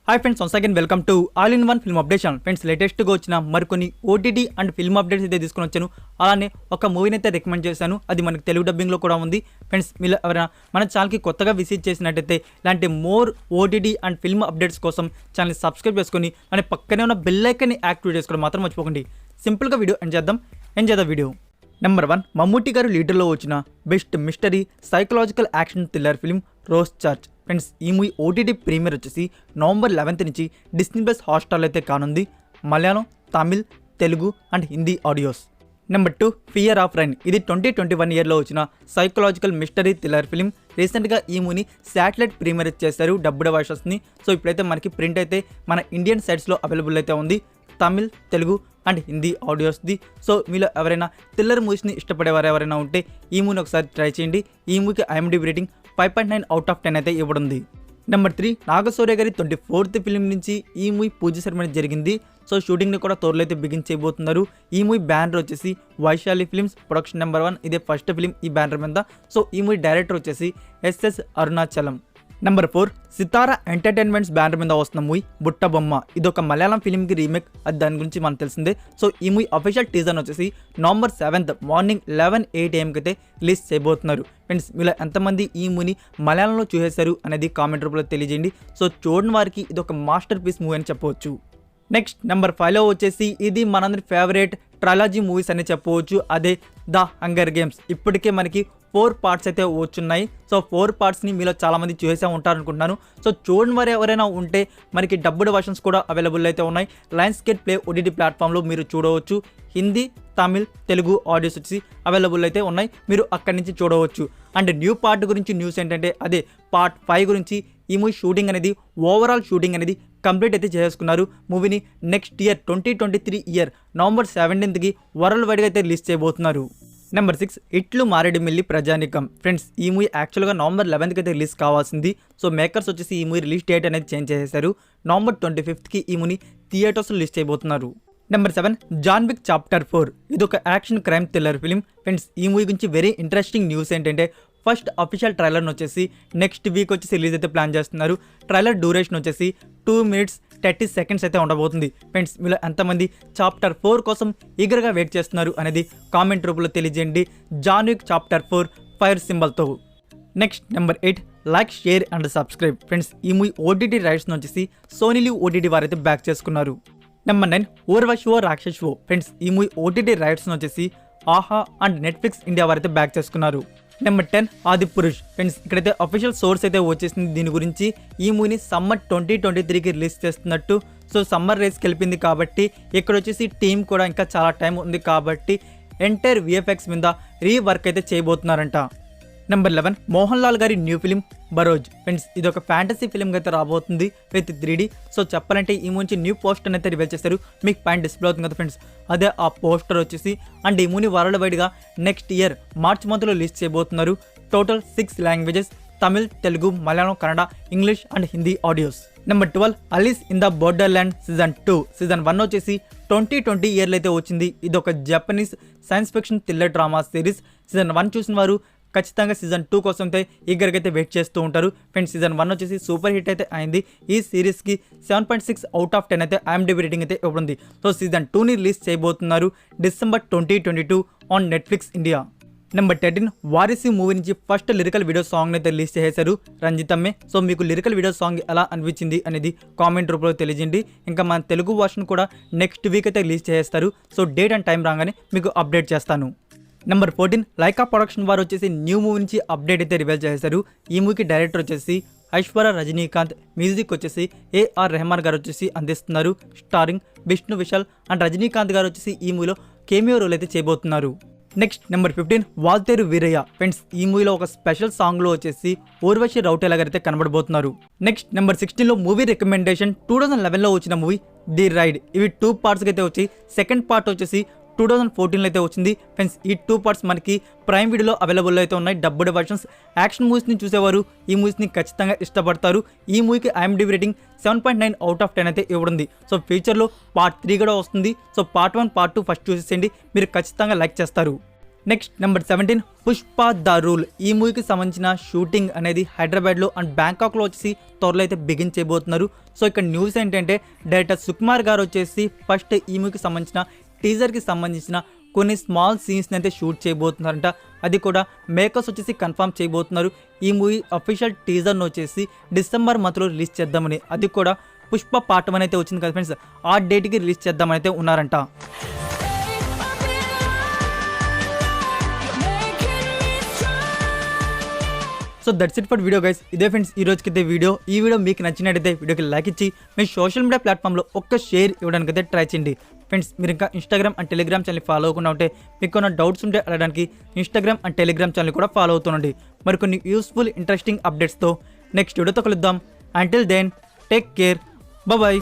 Hi friends, once again welcome to all in one film update channel. Friends, లేటెస్ట్గా వచ్చిన మరికొన్ని OTT and film updates అయితే తీసుకొని వచ్చాను. అలానే ఒక మూవీని అయితే రికమెండ్ చేశాను, అది మనకి తెలుగు డబ్బింగ్లో కూడా ఉంది. ఫ్రెండ్స్, మీరు ఎవరైనా మన ఛానల్కి కొత్తగా విజిట్ చేసినట్టయితే ఇలాంటి more OTT and film updates కోసం ఛానల్ని సబ్స్క్రైబ్ చేసుకొని అలానే పక్కనే ఉన్న బెల్ ఐకాన్ని యాక్టివేట్ చేసుకోవడం మాత్రం మర్చిపోకండి. సింపుల్గా వీడియో ఎంజేద్దాం వీడియో. నెంబర్ 1, మమ్ముట్టి గారు లీడర్లో వచ్చిన best mystery psychological action thriller film rose charge. Friends, ఈ మూవీ ఓటీటీ ప్రీమియర్ వచ్చేసి నవంబర్ 11 నుంచి డిస్నీ ప్లస్ హాట్స్టార్లో అయితే కానుంది. Malayalam, Tamil, Telugu and Hindi audios. Number 2, fear of rain. ఇది 2021 ఇయర్లో వచ్చిన సైకలాజికల్ మిస్టరీ థ్రిల్లర్ ఫిల్మ్. రీసెంట్గా ఈ మూవీని శాటిలైట్ ప్రీమియర్ చేశారు డబ్బుడ్ వర్షన్స్ని. సో ఇప్పుడైతే మనకి ప్రింట్ అయితే మన ఇండియన్ సైట్స్లో అవైలబుల్ అయితే ఉంది, తమిళ్, తెలుగు అండ్ హిందీ ఆడియోస్ది. సో మీలో ఎవరైనా థ్రిల్లర్ మూవీస్ని ఇష్టపడేవారు ఎవరైనా ఉంటే ఈ మూవీని ఒకసారి ట్రై చేయండి. ఈ మూవీకి IMDb రేటింగ్ 5.9 అవుట్ ఆఫ్ 10 అయితే ఇవ్వడుంది. నెంబర్ 3, నాగశౌర్య గారి 24th ఫిలిం నుంచి ఈ మూవీ పూజ సెరమనీ జరిగింది. సో షూటింగ్ని కూడా త్వరలో అయితే బిగిన్ చేయబోతున్నారు. ఈ మూవీ బ్యానర్ వచ్చేసి వైశాలి ఫిల్మ్స్, ప్రొడక్షన్ నెంబర్ 1. ఇదే ఫస్ట్ ఫిలిం ఈ బ్యానర్ మీద. సో ఈ మూవీ డైరెక్టర్ వచ్చేసి SS అరుణాచలం. నెంబర్ 4, సితారా ఎంటర్టైన్మెంట్స్ బ్యానర్ మీద వస్తున్న మూవీ బుట్ట బొమ్మ. ఇది ఒక మలయాళం ఫిలింకి రీమేక్, అది దాని గురించి మనకు తెలిసిందే. సో ఈ మూవీ అఫీషియల్ టీజర్ వచ్చేసి నవంబర్ 7 మార్నింగ్ 11:08 AM అయితే రిలీజ్ చేయబోతున్నారు. ఫ్రెండ్స్, మీలో ఎంతమంది ఈ మూవీని మలయాళంలో చూసేశారు అనేది కామెంట్ రూపంలో తెలియజేయండి. సో చూడని వారికి ఇది ఒక మాస్టర్ పీస్ మూవీ అని చెప్పవచ్చు. నెక్స్ట్ నెంబర్ 5లో వచ్చేసి ఇది మనందరి ఫేవరెట్ ట్రైలాజీ మూవీస్ అని చెప్పవచ్చు, అదే ద హంగర్ గేమ్స్. ఇప్పటికే మనకి 4 పార్ట్స్ అయితే వచ్చున్నాయి. సో 4 పార్ట్స్ని మీలో చాలామంది చూసే ఉంటారనుకుంటున్నాను. సో చూడని వారు ఎవరైనా ఉంటే మనకి డబ్బుడ్ వర్షన్స్ కూడా అవైలబుల్ అయితే ఉన్నాయి. లయన్స్ గేట్ ప్లే OTT ప్లాట్ఫామ్లో మీరు చూడవచ్చు. హిందీ, తమిళ్, తెలుగు ఆడియోస్ వచ్చి అవైలబుల్ అయితే ఉన్నాయి, మీరు అక్కడి నుంచి చూడవచ్చు. అండ్ న్యూ పార్ట్ గురించి న్యూస్ ఏంటంటే అదే పార్ట్ 5 గురించి. ఈ మూవీ షూటింగ్ అనేది ఓవరాల్ షూటింగ్ అనేది కంప్లీట్ అయితే చేసుకున్నారు. మూవీని నెక్స్ట్ ఇయర్ 2023 ఇయర్ నవంబర్ 17కి వరల్డ్ వైడ్గా అయితే రిలీజ్ చేయబోతున్నారు. నెంబర్ 6, ఇట్లు మారేడుమిల్లి ప్రజానికం. ఫ్రెండ్స్, ఈ మూవీ యాక్చువల్గా నవంబర్ 11కి అయితే రిలీజ్ కావాల్సింది. సో మేకర్స్ వచ్చేసి ఈ మూవీ రిలీజ్ డేట్ అనేది చేంజ్ చేసేశారు. నవంబర్ 25కి ఈ మూవీ థియేటర్స్లో రిలీజ్ చేయబోతున్నారు. Number 7, John Wick chapter 4. ఇది ఒక action crime thriller film. Friends, ఈ మూవీ గురించి వెరీ ఇంట్రెస్టింగ్ న్యూస్ ఏంటంటే ఫస్ట్ అఫీషియల్ ట్రైలర్ని వచ్చేసి నెక్స్ట్ వీక్ వచ్చేసి రిలీజ్ అయితే ప్లాన్ చేస్తున్నారు. ట్రైలర్ డ్యూరేషన్ వచ్చేసి 2 minutes 30 seconds అయితే ఉండబోతుంది. ఫ్రెండ్స్, మీలో ఎంతమంది చాప్టర్ 4 కోసం ఈగర్గా వెయిట్ చేస్తున్నారు అనేది కామెంట్ రూపంలో తెలియజేయండి. జాన్ విక్ చాప్టర్ 4 ఫైర్ సింబల్తో. Next number 8, like, share and subscribe. Friends, ఈ మూవీ OTT రైట్స్ వచ్చేసి సోనీ లివ్ OTT వారైతే బ్యాక్ చేసుకున్నారు. నెంబర్ 9, ఊర్వశివో రాక్షసువో. ఫ్రెండ్స్, ఈ మూవీ OTT రైట్స్ వచ్చేసి ఆహా అండ్ నెట్ఫ్లిక్స్ ఇండియా వారైతే బ్యాక్ చేసుకున్నారు. నెంబర్ 10, ఆదిపురుష్. ఫ్రెండ్స్, ఇక్కడైతే అఫీషియల్ సోర్స్ అయితే వచ్చేసింది దీని గురించి. ఈ మూవీని సమ్మర్ 2023కి రిలీజ్ చేస్తున్నట్టు. సో సమ్మర్ రేస్కి వెళ్ళింది కాబట్టి ఇక్కడ వచ్చేసి టీం కూడా ఇంకా చాలా టైం ఉంది కాబట్టి ఎంటైర్ VFX మీద రీవర్క్ అయితే చేయబోతున్నారంట. నెంబర్ 11, మోహన్ లాల్ గారి న్యూ ఫిలిం బరోజ్. ఫ్రెండ్స్, ఇది ఒక ఫ్యాంటసీ ఫిల్మ్గా అయితే రాబోతుంది విత్ 3D. సో చెప్పాలంటే ఈ మూవీ న్యూ పోస్టర్ అయితే రివీల్ చేస్తారు. మీకు పైన డిస్ప్లే అవుతుంది కదా ఫ్రెండ్స్, అదే ఆ పోస్టర్ వచ్చేసి. అండ్ ఈ మూవీ వరల్డ్ వైడ్గా నెక్స్ట్ ఇయర్ మార్చ్ మంత్లో రిలీజ్ చేయబోతున్నారు. Total 6 languages, Tamil, Telugu, Malayalam, Kannada, English and Hindi audios. Number 12, Alice in the Borderland season 2. Season 1 వచ్చేసి 2020 ఇయర్లో అయితే వచ్చింది. ఇది ఒక Japanese science fiction thriller drama series. Season 1 చూసిన వారు ఖచ్చితంగా సీజన్ 2 కోసం అయితే ఈగర్గా అయితే వెయిట్ చేస్తూ ఉంటారు. ఫ్రెండ్స్, సీజన్ 1 వచ్చేసి సూపర్ హిట్ అయితే అయింది. ఈ సిరీస్కి 7.6 అవుట్ ఆఫ్ 10 అయితే IMDb రేటింగ్ అయితే ఇవ్వనుంది. సో సీజన్ 2ని రిలీజ్ చేయబోతున్నారు December 2022 on Netflix India. Number 13, Varisu movie నుంచి ఫస్ట్ లిరికల్ వీడియో సాంగ్ అయితే రిలీజ్ చేశారు రంజితమ్మే. సో మీకు లిరికల్ వీడియో సాంగ్ ఎలా అనిపించింది అనేది కామెంట్ రూపంలో తెలియజేయండి. ఇంకా మన తెలుగు వర్షన్ కూడా నెక్స్ట్ వీక్ అయితే రిలీజ్ చేస్తారు. సో డేట్ అండ్ టైం రాగానే మీకు అప్డేట్ చేస్తాను. నెంబర్ 14, లైకా ప్రొడక్షన్ వారు వచ్చేసి న్యూ మూవీ నుంచి అప్డేట్ అయితే రివీల్ చేశారు. ఈ మూవీకి డైరెక్టర్ వచ్చేసి ఐశ్వర్య రజనీకాంత్, మ్యూజిక్ వచ్చేసి AR రెహమాన్ గారు వచ్చేసి అందిస్తున్నారు. స్టారింగ్ విష్ణు విశాల్ అండ్ రజనీకాంత్ గారు వచ్చేసి ఈ మూవీలో కేమియో రోల్ అయితే చేయబోతున్నారు. Next number 15, Waltair Veerayya. Friends, ఈ మూవీలో ఒక స్పెషల్ సాంగ్లో వచ్చేసి ఊర్వశి రౌటేలా గారు అయితే కనబడబోతున్నారు. నెక్స్ట్ నెంబర్ 16లో మూవీ రికమెండేషన్ 2011లో వచ్చిన మూవీ ది రైడ్. ఇవి 2 పార్ట్స్కి అయితే వచ్చి సెకండ్ పార్ట్ వచ్చేసి 2014లో అయితే వచ్చింది. ఫ్రెండ్స్, ఈ 2 పార్ట్స్ మనకి ప్రైమ్ వీడియోలో అవైలబుల్ అయితే ఉన్నాయి డబ్బుడ్ వర్షన్స్. యాక్షన్ మూవీస్ని చూసేవారు ఈ మూవీస్ని ఖచ్చితంగా ఇష్టపడతారు. ఈ మూవీకి IMDb రేటింగ్ 7.9 అవుట్ ఆఫ్ 10 అయితే ఇవ్వడుంది. సో ఫ్యూచర్లో పార్ట్ 3 కూడా వస్తుంది. సో పార్ట్ 1, పార్ట్ 2 ఫస్ట్ చూసేసేయండి, మీరు ఖచ్చితంగా లైక్ చేస్తారు. Next number 17 Pushpa the rule. ఈ మూవీకి సంబంధించిన షూటింగ్ అనేది హైదరాబాద్లో అండ్ బ్యాంకాక్లో వచ్చేసి త్వరలో అయితే బిగిన్ చేయబోతున్నారు. సో ఇక్కడ న్యూస్ ఏంటంటే డైరెక్టర్ సుకుమార్ గారు వచ్చేసి ఫస్ట్ ఈ మూవీకి సంబంధించిన టీజర్కి సంబంధించిన కొన్ని స్మాల్ సీన్స్ని అయితే షూట్ చేయబోతున్నారంట. అది కూడా మేకర్స్ వచ్చేసి కన్ఫర్మ్ చేయబోతున్నారు. ఈ మూవీ అఫీషియల్ టీజర్ను వచ్చేసి డిసెంబర్ మంత్లో రిలీజ్ చేద్దామని, అది కూడా పుష్ప పార్ట్ 1 అయితే వచ్చింది కదా ఫ్రెండ్స్, ఆ డేట్కి రిలీజ్ చేద్దామని అయితే ఉన్నారంట. So that's it for video guys. ఇదే ఫ్రెండ్స్ ఈ రోజుకి అయితే వీడియో. ఈ వీడియో మీకు నచ్చినట్టయితే వీడియోకి లైక్ ఇచ్చి మీ సోషల్ మీడియా ప్లాట్ఫామ్లో ఒక్క షేర్ ఇవ్వడానికి అయితే ట్రై చేయండి ఫ్రెండ్స్. మీరు ఇంకా Instagram and Telegram channel follow అవ్వకుండా ఉంటే మీకు ఉన్న డౌట్స్ ఉంటే అడగడానికి ఇన్స్టాగ్రామ్ అండ్ టెలిగ్రామ్ ఛానల్ కూడా ఫాలో అవుతుండండి. మరికొన్ని యూస్ఫుల్ ఇంట్రెస్టింగ్ అప్డేట్స్తో నెక్స్ట్ వీడియోతో కలుద్దాం. Until then take care, bye.